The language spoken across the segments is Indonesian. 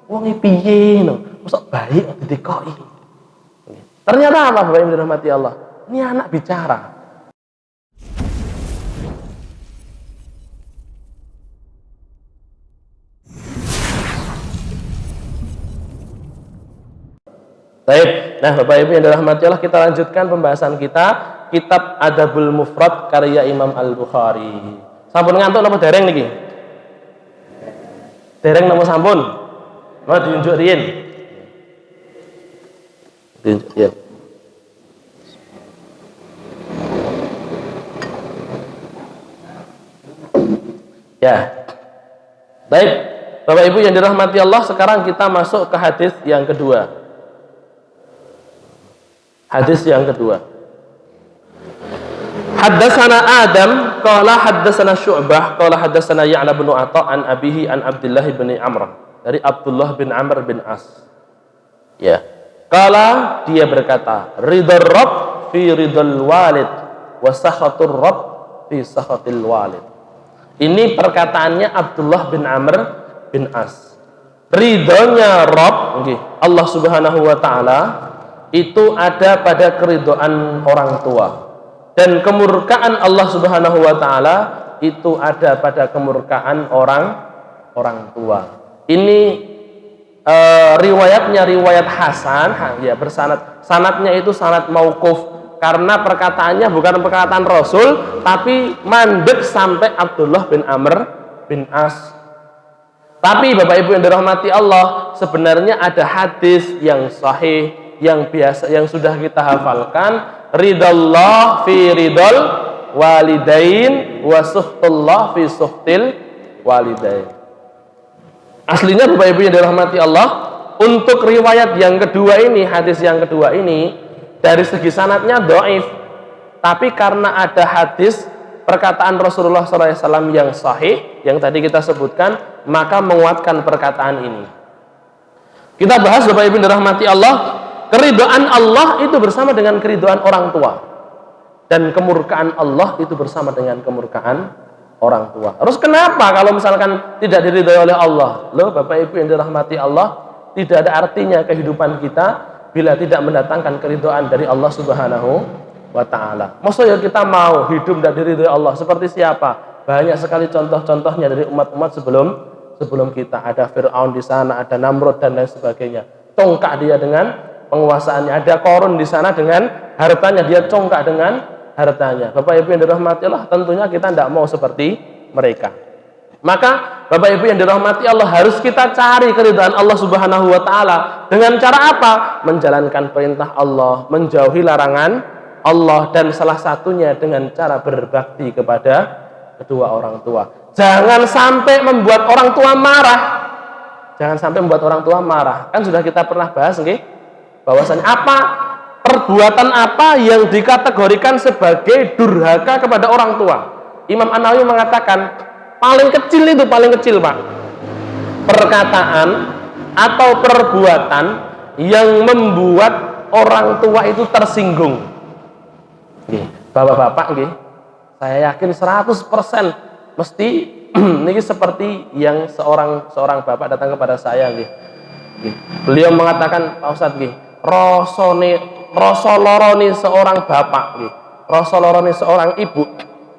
wong piye no, mosok bayi kok didikoki. Ternyata apa Bapak Ibu dirahmati Allah? Ini anak bicara. Baik, nah Bapak Ibu yang dirahmati Allah, kita lanjutkan pembahasan kita Kitab Adabul Mufrad karya Imam Al-Bukhari. Sampun ngantuk napa dereng niki? Dereng napa sampun? Mau diunjuk riyin. Diunjuk riyin. Ya. Baik, Bapak Ibu yang dirahmati Allah, sekarang kita masuk ke hadis yang kedua. Hadis yang kedua. Haddatsana Adam qala haddatsana Syu'bah qala haddatsana Ya'la bin Atha an abihi an Abdullah bin Amr, dari Abdullah bin Amr bin As. Ya. Qala, dia berkata, ridar rabb fi ridal walid wa sakhatur rabb fi sakhatil walid. Ini perkataannya Abdullah bin Amr bin As. Ridhonya Rabb, Allah Subhanahu wa taala, itu ada pada keridhaan orang tua, dan kemurkaan Allah Subhanahu wa taala itu ada pada kemurkaan orang tua. Ini riwayatnya riwayat hasan, ya, bersanad. Sanadnya itu sanad mauquf karena perkataannya bukan perkataan Rasul, tapi mandek sampai Abdullah bin Amr bin As. Tapi Bapak Ibu yang dirahmati Allah, sebenarnya ada hadis yang sahih, yang biasa, yang sudah kita hafalkan, ridallah fi ridal walidain wa suhtullah fi suhtil walidain. Aslinya Bapak Ibu yang dirahmati Allah, untuk riwayat yang kedua ini, hadis yang kedua ini, dari segi sanadnya dhaif, tapi karena ada hadis perkataan Rasulullah SAW yang sahih yang tadi kita sebutkan, maka menguatkan perkataan ini. Kita bahas Bapak Ibu yang dirahmati Allah, keridhaan Allah itu bersama dengan keridhaan orang tua, dan kemurkaan Allah itu bersama dengan kemurkaan orang tua. Terus kenapa kalau misalkan tidak diridhoi oleh Allah? Loh Bapak Ibu yang dirahmati Allah, tidak ada artinya kehidupan kita bila tidak mendatangkan keridhaan dari Allah Subhanahu wa taala. Maksudnya kita mau hidup dan diridhoi Allah seperti siapa? Banyak sekali contoh-contohnya dari umat-umat sebelum kita. Ada Fir'aun di sana, ada Namrud dan lain sebagainya. Congkak dia dengan penguasaannya. Ada Qarun di sana dengan hartanya, dia congkak dengan hartanya. Bapak Ibu yang dirahmati Allah, tentunya kita tidak mau seperti mereka. Maka Bapak Ibu yang dirahmati Allah, harus kita cari keridhaan Allah Subhanahu wa taala dengan cara apa? Menjalankan perintah Allah, menjauhi larangan Allah, dan salah satunya dengan cara berbakti kepada kedua orang tua. Jangan sampai membuat orang tua marah. Jangan sampai membuat orang tua marah. Kan sudah kita pernah bahas nggih, bahwasanya perbuatan apa yang dikategorikan sebagai durhaka kepada orang tua. Imam An-Nawawi mengatakan paling kecil Pak, perkataan atau perbuatan yang membuat orang tua itu tersinggung. Bapak-bapak nggih, saya yakin 100% mesti niki seperti yang seorang bapak datang kepada saya nggih. Beliau mengatakan, Pak Ustadz nggih, rasa lorone seorang bapak nggih, rasa lorone seorang ibu,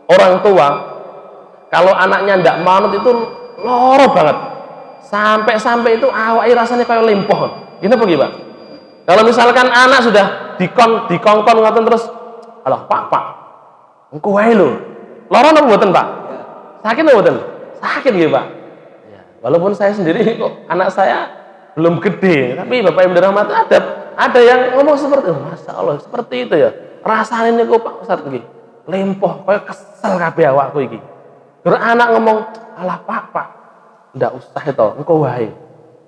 orang tua, kalau anaknya ndak manut itu loro banget. Sampai itu awake rasanya kayak lempoh. Gini apa Pak? Kalau misalkan anak sudah dikongkon ngoten terus, alah Pak, engko wae lho. Loro napa mboten, Pak? Sakit napa mboten? Sakit nggih, Pak. Ya, walaupun saya sendiri kok anak saya belum gede, tapi Bapak Ibu dirahmati, ada yang ngomong seperti, Masya Allah, seperti itu ya. Rasane niku Pak Ustaz nggih, lempoh, kaya kesel kabeh awakku iki. Terus anak ngomong, alah Pak, ndak usah itu, engko wae.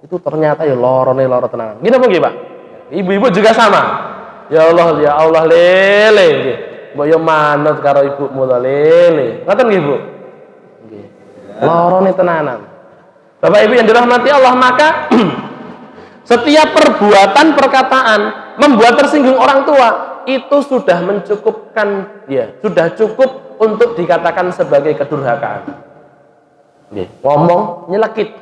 Itu ternyata ya loro tenan. Gini apa nggih, Pak? Ibu-ibu juga sama. Ya Allah lele nggih. Mbok yo manut karo ibumu to lele. Ngoten nggih, Bu? Nggih. Lorone tenanan. Bapak Ibu yang dirahmati Allah, maka setiap perbuatan perkataan membuat tersinggung orang tua itu sudah mencukupkan, ya, sudah cukup untuk dikatakan sebagai kedurhakaan. Ngomong nyelekit.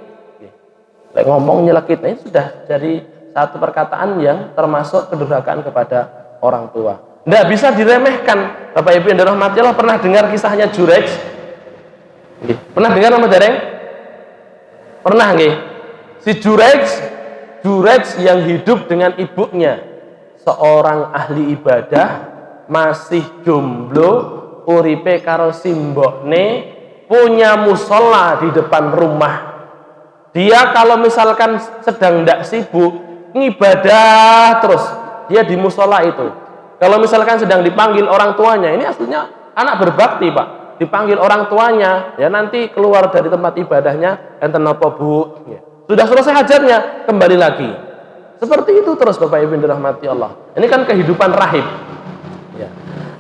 Lek ngomong nyelekit, ini sudah jadi satu perkataan yang termasuk kedurhakaan kepada orang tua. Tidak bisa diremehkan. Bapak Ibu yang dirahmati Allah, pernah dengar kisahnya Jurej? Pernah dengar nama dereng? Pernah nggih? Si Jurej yang hidup dengan ibunya, seorang ahli ibadah, masih jomblo, uripe karo simbokne, punya musola di depan rumah. Dia kalau misalkan sedang tidak sibuk, ngibadah terus, dia di musola itu. Kalau misalkan sedang dipanggil orang tuanya, ini aslinya anak berbakti Pak, dipanggil orang tuanya, ya nanti keluar dari tempat ibadahnya, enten napa Bu, ya. Sudah selesai hajatnya, kembali lagi. Seperti itu terus Bapak Ibu dirahmati Allah. Ini kan kehidupan rahib. Ya.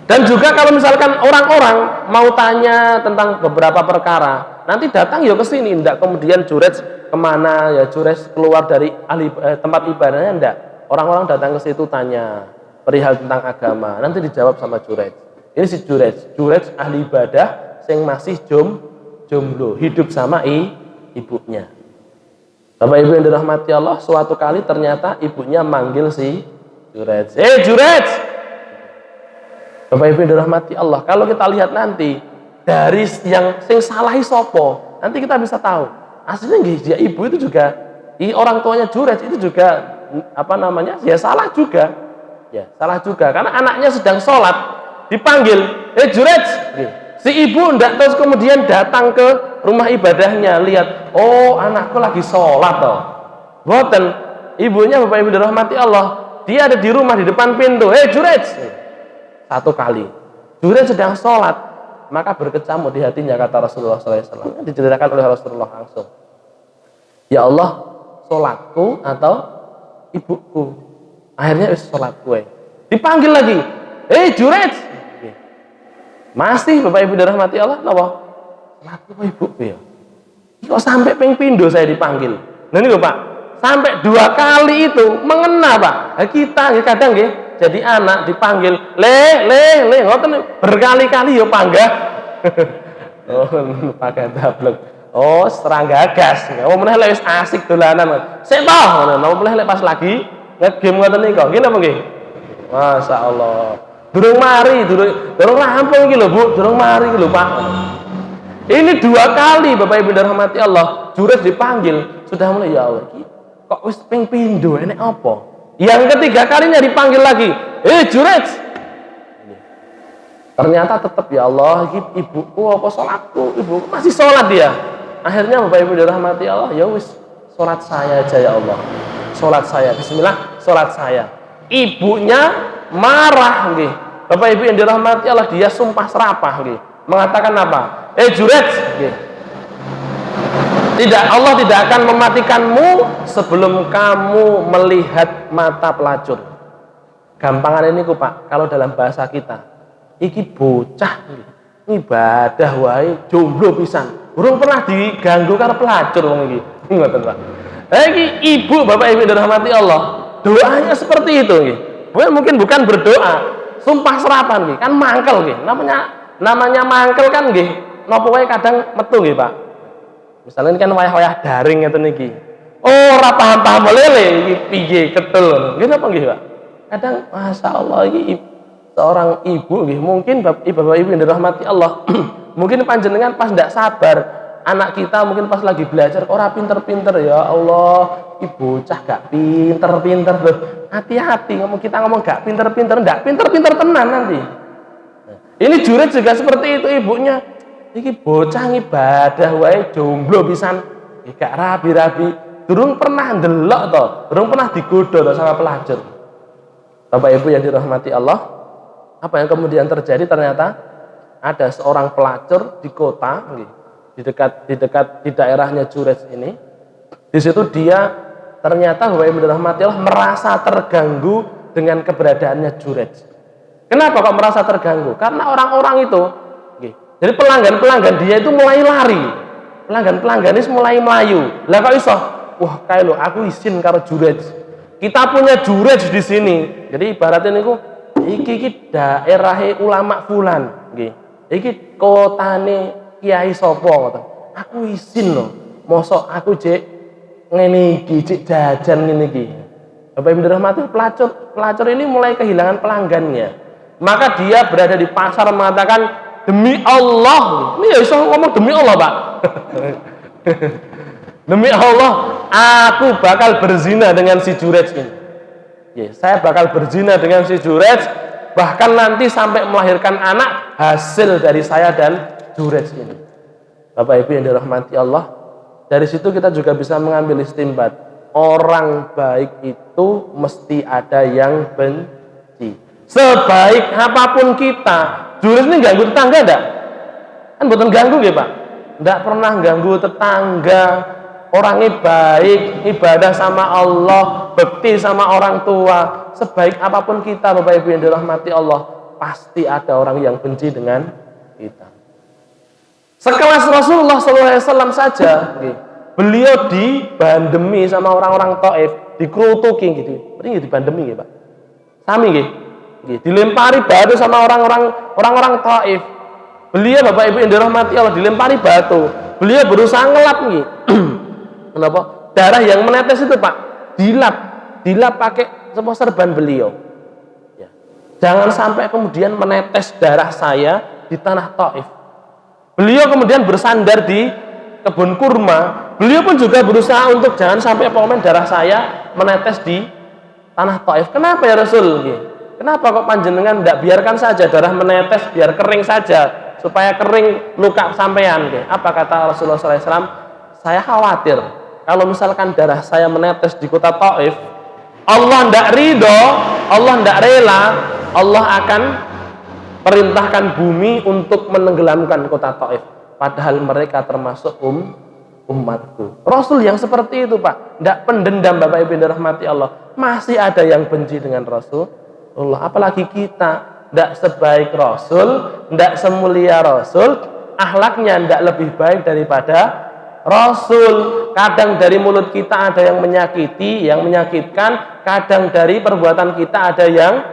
Dan juga kalau misalkan orang-orang mau tanya tentang beberapa perkara, nanti datang ya ke sini, enggak kemudian Jurej kemana ya, Jurej keluar dari tempat ibadahnya, enggak. Orang-orang datang ke situ tanya perihal tentang agama, nanti dijawab sama Jurej. Ini si Jurej ahli ibadah yang masih jomblo, hidup sama ibunya. Bapak Ibu yang dirahmati Allah, suatu kali ternyata ibunya manggil si Jurej. Jurej! Bapak Ibu yang dirahmati Allah, kalau kita lihat nanti dari yang sing salahi sopo, nanti kita bisa tahu. Aslinya dia ibu itu juga, orang tuanya Jurej itu juga ya salah juga. Ya, salah juga karena anaknya sedang sholat, dipanggil, Jurej. Si ibu ndak terus kemudian datang ke rumah ibadahnya, lihat, oh anakku lagi sholat toh. Boten, ibunya Bapak Ibu dirahmati Allah, dia ada di rumah di depan pintu, Jurej. Satu kali, Jurej sedang sholat, maka berkecamuk di hatinya, kata Rasulullah SAW. Diceritakan oleh Rasulullah langsung. Ya Allah, sholatku atau ibuku? Akhirnya sholat gue. Dipanggil lagi, Jurej. Masih Bapak Ibu dirahmati Allah, napa? Sholatku kok ibuku ya? Kok sampai ping pindho saya dipanggil. Nah ini Pak, sampai 2 kali itu mengena Pak. Kita kadang nggih jadi anak dipanggil le ngoten berkali-kali ya panggah. Oh, pakai tablek. Oh, serangga gas. Oh, meneh lek wis asik dolanan. Sik toh ngono, napa meneh lek pas lagi nge-game ngoten niku. Nggih napa nggih? Masyaallah. Durung mari, durung rampung iki lho Bu, durung mari iki lho Pak. Ini 2 kali Bapak Ibu dirahmati Allah, Jurej dipanggil, sudah mulai ya Allah iki kok wis ping pindho enek apa? Yang ketiga kalinya dipanggil lagi, Jurej. Ternyata tetap ya Allah, iki ibuku apa salatku? Ibuku masih salat dia. Akhirnya Bapak Ibu dirahmati Allah, ya wis salat saya aja ya Allah. Salat saya, bismillah, salat saya. Ibunya marah nggih. Bapak Ibu yang dirahmati Allah, dia sumpah serapah nggih. Mengatakan apa? Jurej nggih. Allah tidak akan mematikanmu sebelum kamu melihat mata pelacur. Gampangan ini ku Pak, kalau dalam bahasa kita, iki bocah nggih. Ibadah wae jomblo pisan. Urung pernah diganggu karo pelacur wong iki. Ngoten Pak. Iki ibu Bapak Ibu yang dirahmati Allah, doanya seperti itu nggih. Mungkin bukan berdoa, sumpah serapan nggih, kan mangkel nggih. Namanya mangkel kan nggih, napa wae kadang metu nggih, Pak. Misalnya ini kan wayah-wayah daring ngeten iki. Oh, ora paham-paham lele iki piye ketul. Nggih napa nggih, Pak? Kadang masyaallah iki seorang ibu nggih, mungkin Bapak Ibu yang dirahmati Allah, mungkin panjenengan pas ndak sabar anak kita mungkin pas lagi belajar ora pinter-pinter, ya Allah, ibu bocah gak pinter-pinter loh. Hati-hati kita ngomong gak pinter-pinter, ndak pinter-pinter tenan nanti. Ini Jurej juga seperti itu ibunya. Iki bocah ibadah wae jomblo pisan, gak rabi-rabi, durung pernah ndelok to, durung pernah digoda to sama pelacur. Bapak Ibu yang dirahmati Allah, apa yang kemudian terjadi? Ternyata ada seorang pelacur di kota, di daerahnya Jurej ini. Di situ dia ternyata Bapak Ibu dirahmati Allah merasa terganggu dengan keberadaannya Jurej. Kenapa kok merasa terganggu? Karena orang-orang itu, jadi pelanggan-pelanggan dia itu mulai lari, pelanggan-pelanggan ini mulai melayu. Lah kok iso? Wah, kayak lo, aku izin karo Jurej. Kita punya Jurej di sini. Jadi ibaratnya niku iki daerahe ulama fulan, nggih. Iki kotane Kiai sapa ngoten. Aku izin loh. Mosok aku jek ngene iki, cik jajan ngene iki. Bapak Ibu dirahmati, pelacur ini mulai kehilangan pelanggannya. Maka dia berada di pasar mengatakan, demi Allah, ini ya bisa ngomong demi Allah, Pak. Demi Allah, aku bakal berzina dengan si Jurej ini. Ya, saya bakal berzina dengan si Jurej, bahkan nanti sampai melahirkan anak hasil dari saya dan Jurej ini. Bapak Ibu yang dirahmati Allah, dari situ kita juga bisa mengambil istimbat. Orang baik itu mesti ada yang benci. Sebaik apapun kita, Jurej ini ganggu tetangga enggak? Kan bukan ganggu ya Pak? Enggak pernah ganggu tetangga. Orangnya baik, ibadah sama Allah, bekti sama orang tua. Sebaik apapun kita, Bapak Ibu yang dirahmati Allah, pasti ada orang yang benci dengan kita. Sekelas Rasulullah SAW saja, beliau dibandemi sama orang-orang Taif, dikerutuki gitu. Ini dibandemi ya Pak. Sami gitu. Dilempari batu sama orang-orang Taif. Beliau Bapak Ibu yang dirahmati Allah dilempari batu. Beliau berusaha ngelap gitu. Kenapa? Darah yang menetes itu Pak, dilap pakai sebuah serban beliau. Ya. Jangan sampai kemudian menetes darah saya di tanah Taif. Beliau kemudian bersandar di kebun kurma. Beliau pun juga berusaha untuk jangan sampai pokoknya darah saya menetes di tanah Taif. Kenapa ya Rasul? Kenapa kok panjenengan tidak biarkan saja darah menetes, biar kering saja, supaya kering luka sampean? Apa kata Rasulullah SAW? Saya khawatir kalau misalkan darah saya menetes di kota Taif, Allah tidak ridho, Allah tidak rela, Allah akan perintahkan bumi untuk menenggelamkan kota Taif. Padahal mereka termasuk umatku. Rasul yang seperti itu Pak, tidak pendendam Bapak Ibu dirahmati Allah. Masih ada yang benci dengan Rasulullah. Apalagi kita, tidak sebaik Rasul, tidak semulia Rasul, akhlaknya tidak lebih baik daripada Rasul. Kadang dari mulut kita ada yang menyakiti, yang menyakitkan. Kadang dari perbuatan kita ada yang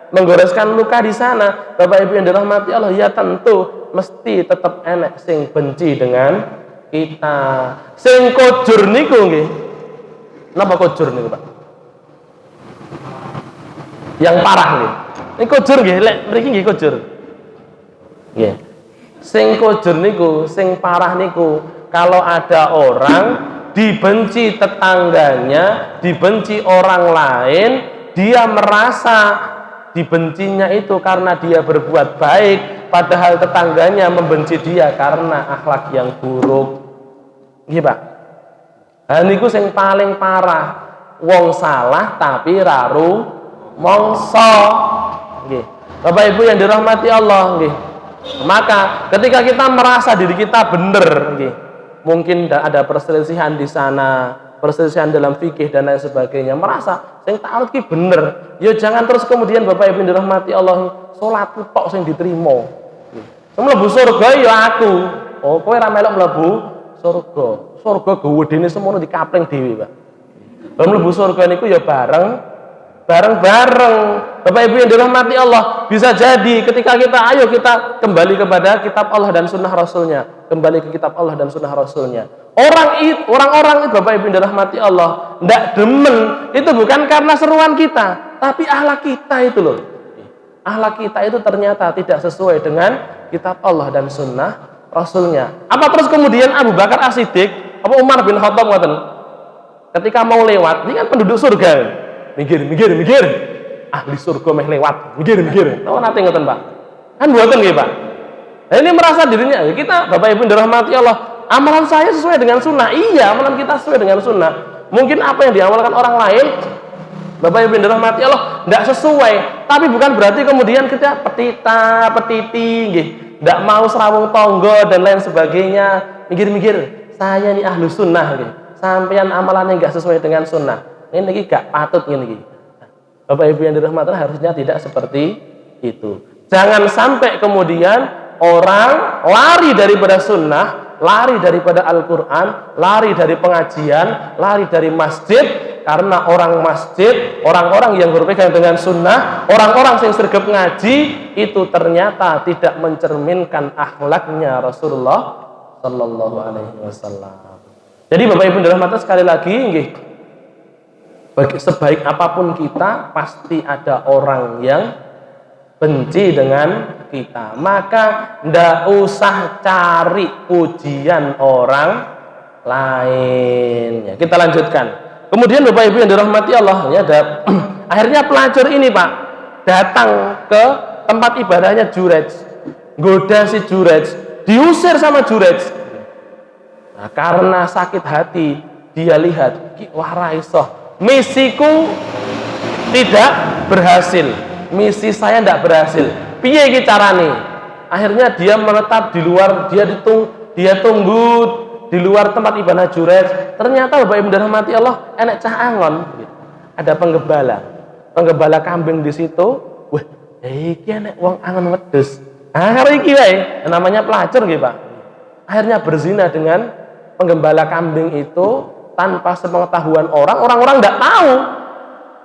menggoreskan luka di sana. Bapak Ibu yang dirahmati Allah, ya tentu mesti tetap enek sing benci dengan kita. Sing kujur niku nggih. Napa kujur niku, Pak? Yang parah nggih. Ini kujur nggih, lek mriki nggih kujur. Nggih. Sing kujur niku, sing parah niku, kalau ada orang dibenci tetangganya, dibenci orang lain, dia merasa dibencinya itu karena dia berbuat baik, padahal tetangganya membenci dia karena akhlak yang buruk. Nggih, Pak. Nah niku sing paling parah. Wong salah tapi raru mongso. Nggih. Bapak Ibu yang dirahmati Allah, nggih. Maka ketika kita merasa diri kita benar, nggih. Mungkin ada perselisihan di sana, perselisihan dalam fikih dan lain sebagainya, merasa sing ta'arud ki bener, ya jangan terus kemudian Bapak Ibu dirahmati Allah salat tok sing diterima. Sing mlebu surga ya aku. Oh, kowe ra melok mlebu surga. Surga gedene semono dikapling dhewe, Pak. Lah mlebu surga niku ya bareng-bareng. Bapak Ibu yang dirahmati Allah, bisa jadi ketika kita kita kembali kepada kitab Allah dan sunnah Rasulnya, kembali ke kitab Allah dan sunnah Rasulnya. Orang-orang itu Bapak Ibu yang dirahmati Allah, tidak demen itu bukan karena seruan kita, tapi akhlak kita itu loh. Akhlak kita itu ternyata tidak sesuai dengan kitab Allah dan sunnah Rasulnya. Apa terus kemudian Abu Bakar As-Siddiq, apa Umar bin Khattab ngoten, ketika mau lewat, ini kan penduduk surga, mikir, ahli surga meh lewat, mikir. Tahu nanti ngoten Pak? Kan buatan nggih Pak? Nah, ini merasa dirinya, kita Bapak Ibu dirahmati Allah, amalan saya sesuai dengan sunnah. Iya, amalan kita sesuai dengan sunnah. Mungkin apa yang diamalkan orang lain, Bapak Ibu dirahmati Allah, tidak sesuai. Tapi bukan berarti kemudian kita petiti, tidak mau serawung tonggo dan lain sebagainya. Mikir, saya ini ahlu sunnah, sampean amalannya nggak sesuai dengan sunnah. Ini gak patut ini. Bapak Ibu yang dirahmati Allah, harusnya tidak seperti itu. Jangan sampai kemudian orang lari daripada sunnah, lari daripada Al-Quran, lari dari pengajian, lari dari masjid, karena orang masjid, orang-orang yang berpegang dengan sunnah, orang-orang yang sergap ngaji, itu ternyata tidak mencerminkan akhlaknya Rasulullah Sallallahu Alaihi Wasallam. Jadi Bapak Ibu dirahmati sekali lagi nggih, sebaik apapun kita pasti ada orang yang benci dengan kita, maka ndak usah cari pujian orang lain. Ya, kita lanjutkan. Kemudian Bapak Ibu yang dirahmati Allah, ya, akhirnya pelacur ini Pak datang ke tempat ibadahnya Jurej, goda si Jurej, diusir sama Jurej. Nah, karena sakit hati dia lihat, wah raiso, misiku tidak berhasil, misi saya tidak berhasil. Piye iki carane? Akhirnya dia menetap di luar, dia tunggu di luar tempat ibadah Jurej. Ternyata Bapak Ibu dirahmati Allah, enek cah angon, ada penggembala kambing di situ. Wah, iki enek wong angon wedhus. Karo iki wae, namanya pelacur nggih, Pak. Akhirnya berzina dengan penggembala kambing itu tanpa sepengetahuan orang-orang enggak tahu.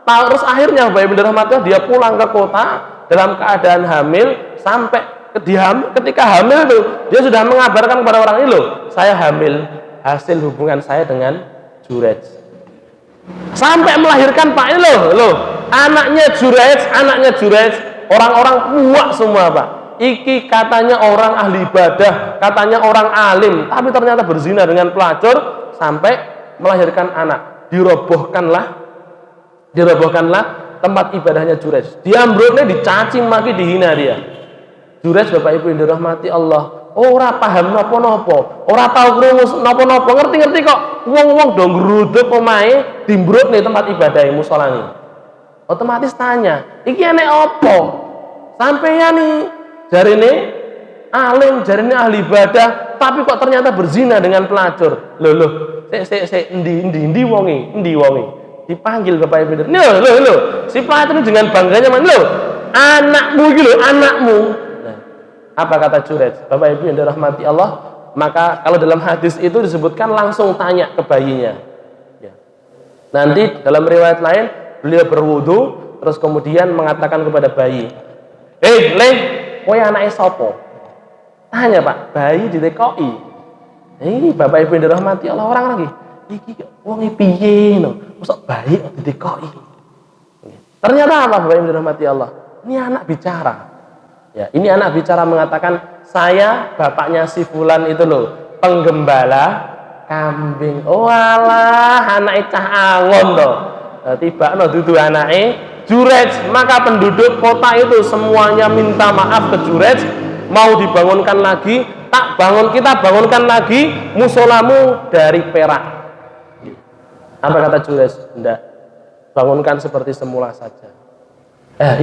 Terus akhirnya Bapak Ibu dirahmati Allah, dia pulang ke kota dalam keadaan hamil, sampai ketika hamil itu dia sudah mengabarkan kepada orang ini, loh, saya hamil hasil hubungan saya dengan Jurej. Sampai melahirkan Pak, ini loh, anaknya Jurej, orang-orang puak semua Pak. Iki katanya orang ahli ibadah, katanya orang alim, tapi ternyata berzina dengan pelacur sampai melahirkan anak. Dirobohkanlah tempat ibadahnya Jurej. Diambruknya, dicaci maki, dihina dia. Jurej Bapak Ibu yang dirahmati Allah, ora paham napa-napa, ora tau krungu napa-napa, ngerti-ngerti kok wong-wong do ngruduk omahe, dimbrukne tempat ibadah musolane. Otomatis tanya, iki enek apa? Sampeyan nih jarine alim, jarine ahli ibadah, tapi kok ternyata berzina dengan pelacur. Loh, sik endi wonge? Dipanggil Bapak Ibu. Loh, si pelacur dengan bangganya loh, anakmu iki lho, anakmu. Nah, apa kata Jurej? Bapak Ibu yang dirahmati Allah, maka kalau dalam hadis itu disebutkan langsung tanya ke bayinya. Ya. Nanti dalam riwayat lain beliau berwudu terus kemudian mengatakan kepada bayi, "Leh, kowe anake sapa?" Tanya Pak, bayi ditekoki. Ini Bapak Ibu yang dirahmati Allah, orang lagi. Iki wong piye no? Mosok bayi kok ditekoki. Ternyata apa Bapak Ibu dirahmati Allah? Ini anak bicara. Ya, ini anak bicara mengatakan, "Saya bapaknya si fulan itu loh, penggembala kambing." Oh alah, anake cah angon to. Tibakno dudu anake Jurej. Maka penduduk kota itu semuanya minta maaf ke Jurej, mau dibangunkan lagi, kita bangunkan lagi musolamu dari perak. Apa kata Jurej? Tidak, bangunkan seperti semula saja.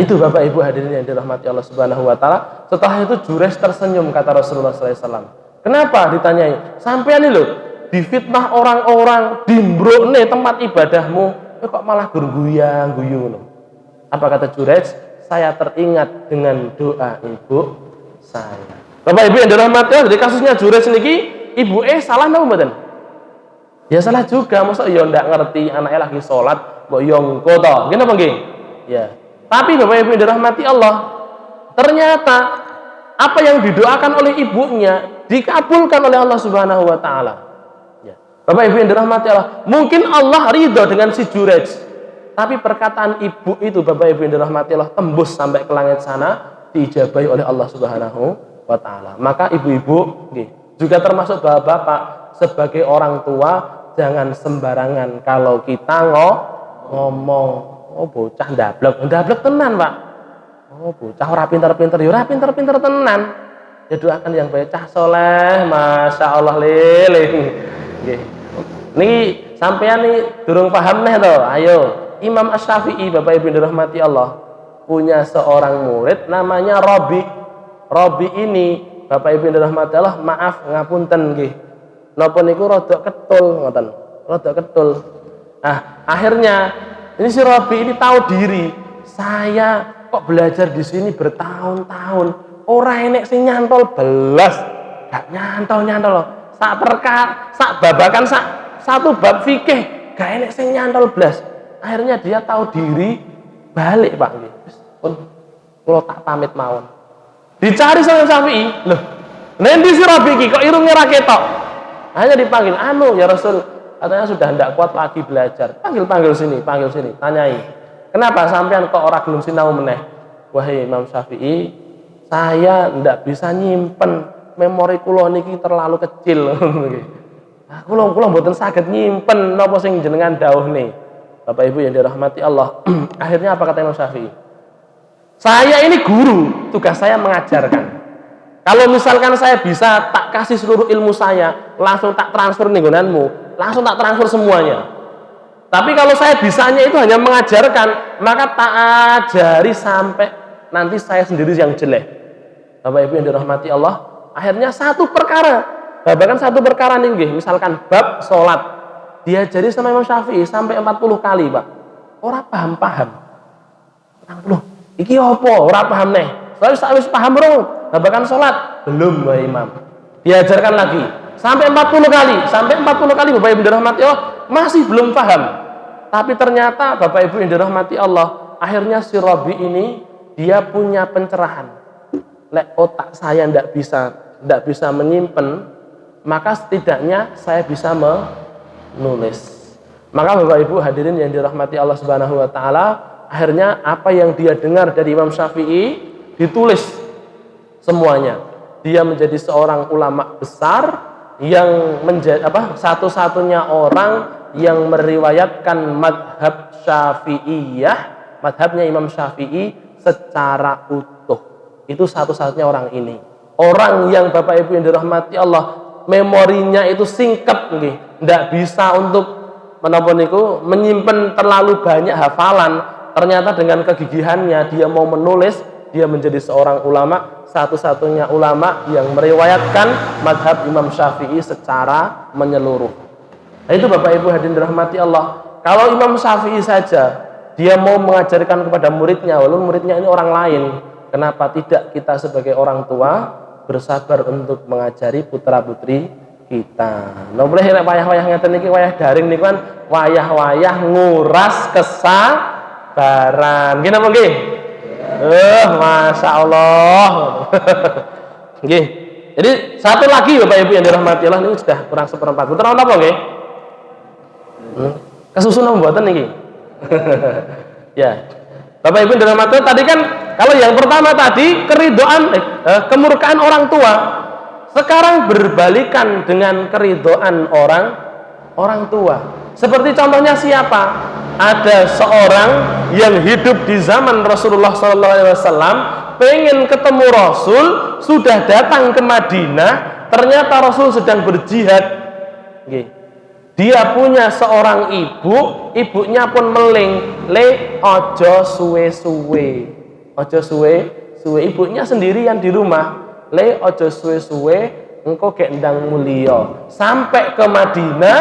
Itu Bapak Ibu hadirin yang dirahmati Allah Subhanahu wa taala. Setelah itu Jurej tersenyum, kata Rasulullah SAW. Kenapa? Ditanyai. Sampean ini loh, difitnah orang-orang, dimbrukne tempat ibadahmu, kok malah guyu loh. Apa kata Jurej? Saya teringat dengan doa ibu saya. Bapak Ibu yang dirahmati Allah, dari kasusnya Jurej niki, ibu salah napa mboten? Ya salah juga, masa ya ndak ngerti anaknya lagi sholat, mbok yo engko to. Nggih napa nggih? Ya. Tapi Bapak Ibu yang dirahmati Allah, ternyata apa yang didoakan oleh ibunya dikabulkan oleh Allah Subhanahu wa taala. Ya. Bapak Ibu yang dirahmati Allah, mungkin Allah ridho dengan si Jurej, tapi perkataan ibu itu Bapak Ibu yang dirahmati Allah tembus sampai ke langit sana, diijabahi oleh Allah Subhanahu wa taala. Maka ibu-ibu juga termasuk bapak-bapak, sebagai orang tua jangan sembarangan kalau kita ngomong, oh bocah ndablek tenan Pak, oh bocah ora pinter-pinter, ya ora pinter-pinter tenan, ya doakan yang baik, cah soleh, masya Allah lele. Niki sampean nih durung paham nih to, ayo Imam Asy-Syafi'i Bapak Ibu dirahmati Allah punya seorang murid namanya Robi ini Bapak Ibu dirahmati Allah, maaf ngapunten nggih, napa niku rada ketul ngoten, rada ketul. Akhirnya ini si Robi ini tahu diri, saya kok belajar di sini bertahun-tahun, ora enek sing nyantol belas, gak nyantol loh. Sak babakan satu bab fikih, gak enek sing nyantol belas. Akhirnya dia tahu diri, balik Pak nggih. Pun kula tak pamit mawon. Dicari sama Syafi'i, loh, nendi si Robi iki kok irunge ra ketok? Hanya dipanggil, anu ya Rasul, katanya sudah tidak kuat lagi belajar. Panggil sini, tanyai. Kenapa sampean kok ora gelem sinau meneh? Wahai Imam Syafi'i, saya tidak bisa nyimpen, memori kula niki terlalu kecil. Kula mboten saged nyimpen napa sing jenengan dawuhne. Bapak Ibu yang dirahmati Allah. Akhirnya apa kata Imam Syafi'i? Saya ini guru, tugas saya mengajarkan. Kalau misalkan saya bisa tak kasih seluruh ilmu saya, langsung tak transfer nih gunanmu, langsung tak transfer semuanya. Tapi kalau saya bisanya itu hanya mengajarkan, maka tak ajari sampai nanti saya sendiri yang jelek. Bapak Ibu yang dirahmati Allah, akhirnya satu perkara, bahkan satu perkara nih, misalkan bab sholat, diajari sama Imam Syafi'i sampai 40 kali, Pak. Orang paham. 40. Iki apa? Orang paham nih. Saya paham bro. Bahkan sholat belum, Mbak Imam. Diajarkan lagi sampai 40 kali, Bapak Ibu dirahmati Allah masih belum paham. Tapi ternyata Bapak Ibu yang dirahmati Allah, akhirnya si Robi ini dia punya pencerahan. Lek otak saya tidak bisa menyimpan, maka setidaknya saya bisa menulis. Maka Bapak Ibu hadirin yang dirahmati Allah Subhanahu wa taala, akhirnya apa yang dia dengar dari Imam Syafi'i ditulis semuanya. Dia menjadi seorang ulama besar yang menjadi satu-satunya orang yang meriwayatkan madhab Syafi'iyah, madhabnya Imam Syafi'i secara utuh. Itu satu-satunya orang ini. Orang yang Bapak Ibu yang dirahmati Allah, memorinya itu singkat, tidak bisa untuk menyimpan terlalu banyak hafalan. Ternyata dengan kegigihannya dia mau menulis, dia menjadi seorang ulama, satu-satunya ulama yang meriwayatkan madhab Imam Syafi'i secara menyeluruh. Nah, itu Bapak Ibu hadirin dirahmati Allah. Kalau Imam Syafi'i saja dia mau mengajarkan kepada muridnya, walaupun muridnya ini orang lain, kenapa tidak kita sebagai orang tua bersabar untuk mengajari putra-putri kita? Nah, boleh wayah-wayah ngeten niki, wayah daring niku kan wayah-wayah nguras kesabaran. Gini apa nggih? Masya Allah. Nggih. Jadi satu lagi Bapak Ibu yang dirahmati Allah, ini sudah kurang seperempat. Putra apa nggih? Kesusun mboten niki. Ya. Bapak Ibu yang dirahmati Allah, tadi kan kalau yang pertama tadi keridhaan kemurkaan orang tua. Sekarang berbalikan dengan keridhaan orang tua. Seperti contohnya siapa? Ada seorang yang hidup di zaman Rasulullah SAW, pengen ketemu Rasul, sudah datang ke Madinah, ternyata Rasul sedang berjihad. Dia punya seorang ibu, ibunya pun meling, ojo suwe-suwe, ibunya sendirian di rumah, ojo suwe-suwe, engkau gek ndang mulio. Sampai ke Madinah,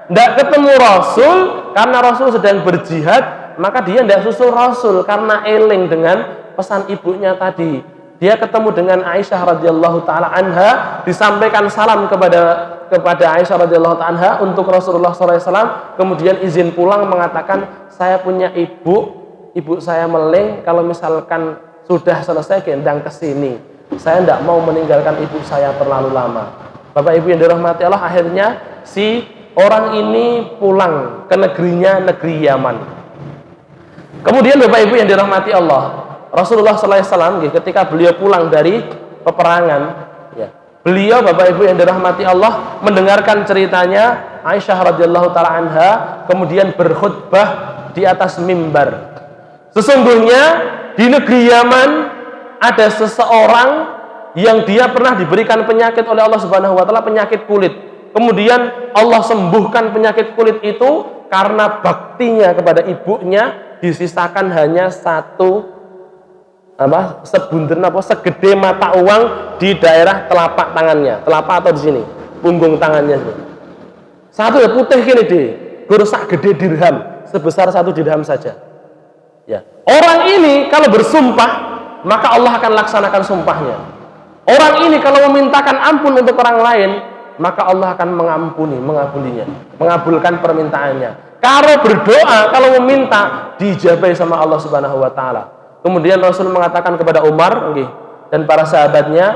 tidak ketemu Rasul karena Rasul sedang berjihad, maka dia tidak susul Rasul karena eling dengan pesan ibunya tadi. Dia ketemu dengan Aisyah radhiyallahu taala anha, disampaikan salam kepada Aisyah radhiyallahu taala anha untuk Rasulullah SAW, kemudian izin pulang mengatakan, saya punya ibu saya meling, kalau misalkan sudah selesai gendang ke sini. Saya tidak mau meninggalkan ibu saya terlalu lama. Bapak Ibu yang dirahmati Allah, akhirnya si orang ini pulang ke negeri Yaman. Kemudian Bapak Ibu yang dirahmati Allah, Rasulullah SAW ketika beliau pulang dari peperangan, beliau Bapak Ibu yang dirahmati Allah mendengarkan ceritanya Aisyah radhiyallahu taala anha, kemudian berkhutbah di atas mimbar. Sesungguhnya di negeri Yaman ada seseorang yang dia pernah diberikan penyakit oleh Allah Subhanahu wa taala, penyakit kulit. Kemudian Allah sembuhkan penyakit kulit itu karena baktinya kepada ibunya, disisakan hanya segede mata uang di daerah telapak tangannya, telapak atau di sini, punggung tangannya. Satu ya putih gini deh, sak gede dirham, sebesar 1 dirham saja. Ya. Orang ini kalau bersumpah, maka Allah akan laksanakan sumpahnya. Orang ini kalau memintakan ampun untuk orang lain, maka Allah akan mengabulkan permintaannya. Kalau berdoa, kalau meminta, dijabai sama Allah Subhanahu wa taala. Kemudian Rasul mengatakan kepada Umar dan para sahabatnya,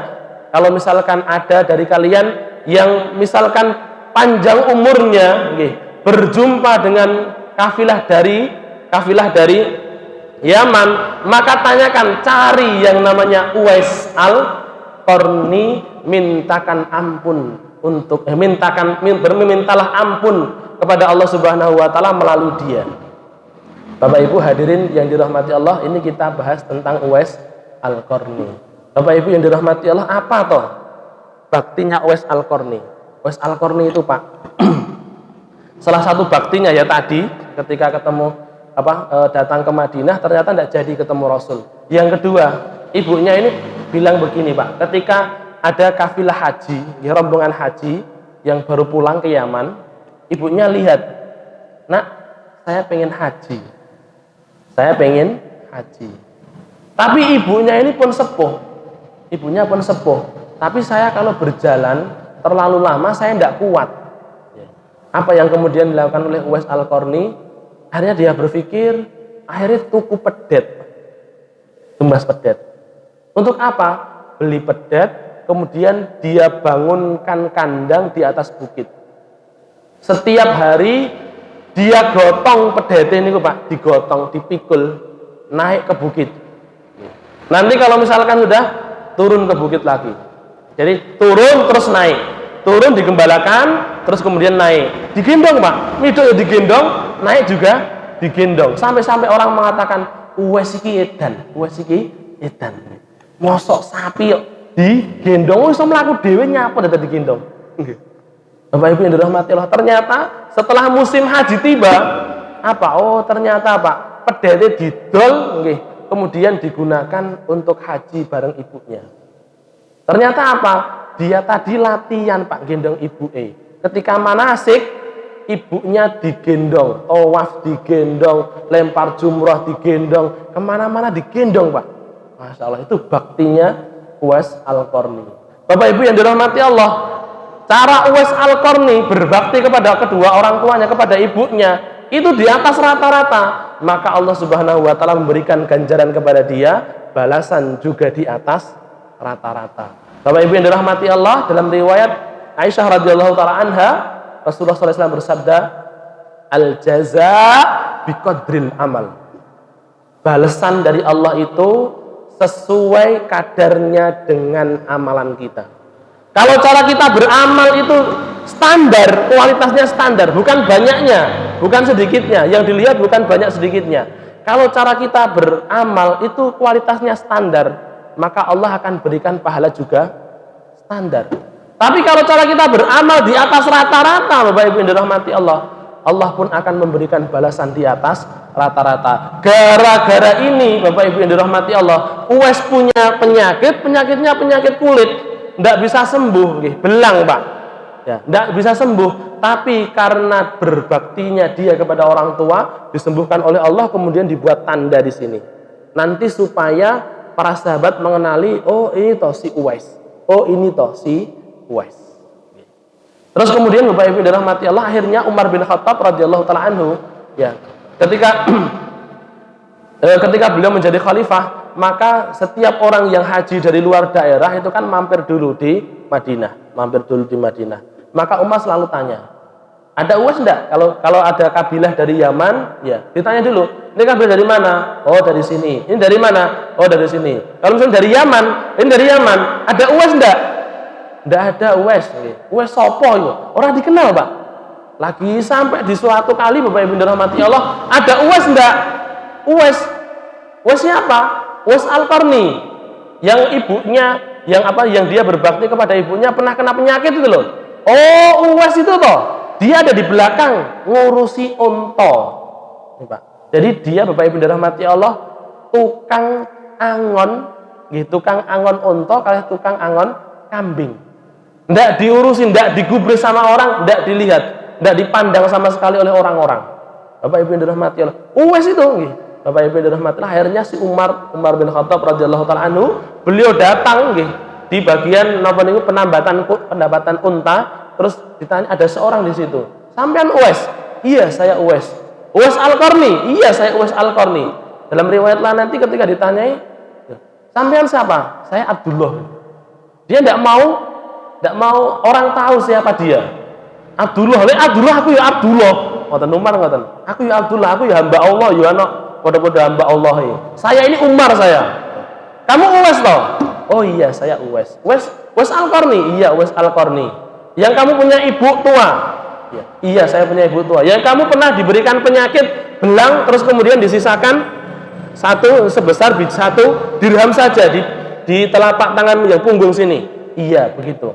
kalau misalkan ada dari kalian yang misalkan panjang umurnya berjumpa dengan kafilah dari Yaman, maka tanyakan, cari yang namanya Uwais Al-Qarni, mintakan ampun mintalah ampun kepada Allah Subhanahu wa taala melalui dia. Bapak Ibu hadirin yang dirahmati Allah, ini kita bahas tentang Uwais Al-Qarni. Bapak Ibu yang dirahmati Allah, apa toh baktinya Uwais Al-Qarni? Uwais Al-Qarni itu, Pak, salah satu baktinya ya tadi ketika datang ke Madinah ternyata tidak jadi ketemu Rasul. Yang kedua, ibunya ini bilang begini, Pak, ketika ada kafilah haji, rombongan haji yang baru pulang ke Yaman, ibunya lihat, "Nak, saya pengen haji. Tapi ibunya ini pun sepuh. Tapi saya kalau berjalan terlalu lama saya tidak kuat." Apa yang kemudian dilakukan oleh Uwais Al-Qarni? Akhirnya dia berpikir, akhirnya tuku pedet, tumbas pedet. Untuk apa? Beli pedet, kemudian dia bangunkan kandang di atas bukit. Setiap hari dia gotong pedet ini, Pak, digotong, dipikul, naik ke bukit. Nanti kalau misalkan sudah turun ke bukit lagi. Jadi turun terus naik, turun digembalakan, terus kemudian naik, digendong, Pak, midok digendong, naik juga digendong, sampai orang mengatakan Uwais iki edan. Mosok sapi kok digendong iso mlaku dhewe nyapa dadak digendong. Nggih. Bapak Ibu yang dirahmati Allah, ternyata setelah musim haji tiba, ternyata pedete didol nggih, kemudian digunakan untuk haji bareng ibunya. Ternyata dia tadi latihan, Pak, gendong ibuke. Ketika manasik, ibunya digendong, tawaf digendong, lempar jumrah digendong, kemana-mana digendong, Pak. Masya Allah, itu baktinya Uwais Al-Qarni. Bapak Ibu yang dirahmati Allah, cara Uwais Al-Qarni berbakti kepada kedua orang tuanya, kepada ibunya, itu di atas rata-rata. Maka Allah Subhanahu wa taala memberikan ganjaran kepada dia, balasan juga di atas rata-rata. Bapak Ibu yang dirahmati Allah, dalam riwayat Aisyah radhiyallahu taala anha, Rasulullah SAW bersabda, al-jaza biqadril amal. Balasan dari Allah itu sesuai kadarnya dengan amalan kita. Kalau cara kita beramal itu standar, kualitasnya standar, bukan banyaknya, bukan sedikitnya. Yang dilihat bukan banyak sedikitnya. Kalau cara kita beramal itu kualitasnya standar, maka Allah akan berikan pahala juga standar. Tapi kalau cara kita beramal di atas rata-rata, Bapak Ibu yang dirahmati Allah, Allah pun akan memberikan balasan di atas rata-rata. Gara-gara ini, Bapak Ibu yang dirahmati Allah, Uwais punya penyakitnya penyakit kulit, tidak bisa sembuh, belang, Pak. Ya, tidak bisa sembuh. Tapi karena berbaktinya dia kepada orang tua, disembuhkan oleh Allah, kemudian dibuat tanda di sini. Nanti supaya para sahabat mengenali, oh ini toh si Uwais, oh ini toh si Uwais. Terus kemudian Bapak Ibu dirahmati Allah, akhirnya Umar bin Khattab radhiyallahu taala anhu, ya, ketika beliau menjadi khalifah, maka setiap orang yang haji dari luar daerah itu kan mampir dulu di Madinah. Maka Umar selalu tanya, ada Uwais enggak? Kalau ada kabilah dari Yaman, ya, ditanya dulu, ini kabilah dari mana? Oh, dari sini. Ini dari mana? Oh, dari sini. Kalau misalnya dari Yaman, ini dari Yaman, ada Uwais enggak? Tidak ada Uwais. Uwais sopo itu? Orang dikenal, Pak. Lagi sampai di suatu kali, Bapak Ibu dirahmati Allah, ada Uwais enggak? Uwais siapa? Uwais Al-Qarni, yang ibunya, yang dia berbakti kepada ibunya pernah kena penyakit itu loh. Oh, Uwais itu toh, dia ada di belakang ngurusi unta. Pak. Jadi dia, Bapak Ibu dirahmati Allah, tukang angon, tukang angon unta kali tukang angon kambing. Tidak diurusin, tidak digubris sama orang, tidak dilihat, tidak dipandang sama sekali oleh orang-orang. Bapak Ibu yang dirahmati Allah, Uwais itu, Bapak Ibu yang dirahmati Allah, akhirnya si Umar bin Khattab radhiyallahu taala anhu, beliau datang di bagian pendapatan unta, terus ditanya ada seorang di situ, sampean Uwais? Iya, saya Uwais. Uwais Al-Qarni? Iya, saya Uwais Al-Qarni. Dalam riwayat lain nanti ketika ditanyai, sampean siapa? Saya Abdullah. Dia tidak mau Tidak mau orang tahu siapa dia. Abdullah, aku ya Abdullah. Ngoten Umar ngoten. Aku ya Abdullah, aku ya hamba Allah, ya anak padha-padha hamba Allah. Saya ini Umar saya. Kamu Uwais toh? Oh iya, saya Uwais. Uwais Al-Qarni. Iya, Uwais Al-Qarni. Yang kamu punya ibu tua? Iya, saya punya ibu tua. Yang kamu pernah diberikan penyakit belang terus kemudian disisakan sebesar 1 dirham saja di telapak tangan yang punggung sini. Iya, begitu.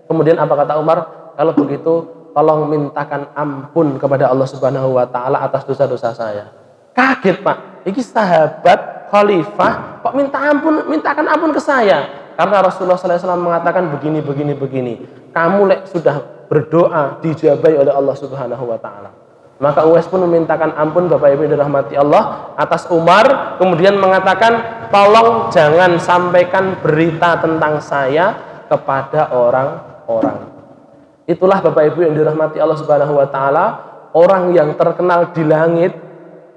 Kemudian apa kata Umar? Kalau begitu tolong mintakan ampun kepada Allah Subhanahu wa taala atas dosa-dosa saya. Kaget, Pak. Ini sahabat khalifah kok mintakan ampun ke saya. Karena Rasulullah SAW mengatakan begini. Kamu sudah berdoa dijabahi oleh Allah Subhanahu wa taala. Maka Uwais pun memintakan ampun Bapak Ibu yang dirahmati Allah atas Umar, kemudian mengatakan, "Tolong jangan sampaikan berita tentang saya kepada orang-orang." Itulah Bapak Ibu yang dirahmati Allah Subhanahu wa taala, orang yang terkenal di langit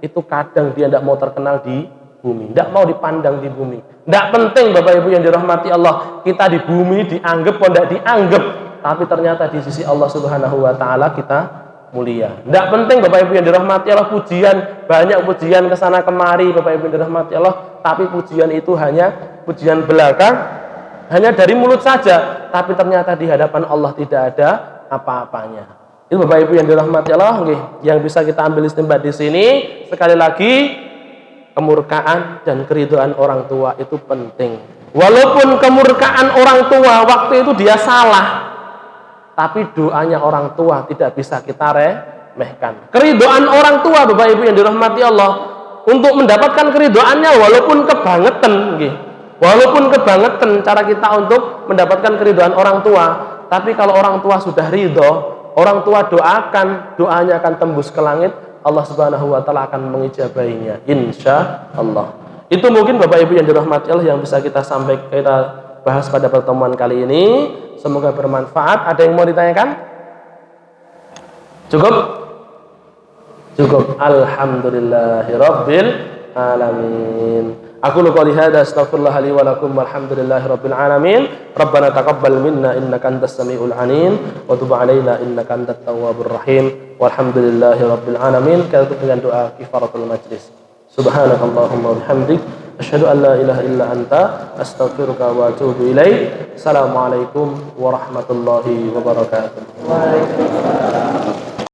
itu kadang dia tidak mau terkenal di bumi, tidak mau dipandang di bumi. Tidak penting Bapak Ibu yang dirahmati Allah, kita di bumi dianggap atau tidak dianggap, tapi ternyata di sisi Allah Subhanahu wa taala kita mulia. Tidak penting Bapak Ibu yang dirahmati Allah, banyak pujian ke sana kemari Bapak Ibu yang dirahmati Allah, tapi pujian itu hanya pujian belaka, hanya dari mulut saja, tapi ternyata di hadapan Allah tidak ada apa-apanya. Itu Bapak Ibu yang dirahmati Allah, yang bisa kita ambil istimbat di sini. Sekali lagi, kemurkaan dan keridhaan orang tua itu penting. Walaupun kemurkaan orang tua waktu itu dia salah, tapi doanya orang tua tidak bisa kita remehkan. Keridhaan orang tua Bapak Ibu yang dirahmati Allah, untuk mendapatkan keridhaannya walaupun kebangetan cara kita untuk mendapatkan keridhaan orang tua, tapi kalau orang tua sudah ridho, orang tua doakan, doanya akan tembus ke langit, Allah Subhanahu wa taala akan mengijabahinya, insya Allah. Itu mungkin Bapak Ibu yang dirahmati Allah yang bisa kita bahas pada pertemuan kali ini. Semoga bermanfaat. Ada yang mau ditanyakan? Cukup? Alhamdulillahirabbil alamin. Aku qouli hadza astaghfirullah li wa lakum walhamdulillahirabbil alamin. Rabbana taqabbal minna innaka antas samiul alim wa tub alaina innaka antat tawwabur rahim. Walhamdulillahirabbil alamin. Kita tutup dengan doa kifaratul majlis. Subhanakallahumma wa bihamdik asyhadu an la ilaha illa anta astaghfiruka wa atubu ilaik. Assalamualaikum warahmatullahi wabarakatuh. Waalaikumsalam.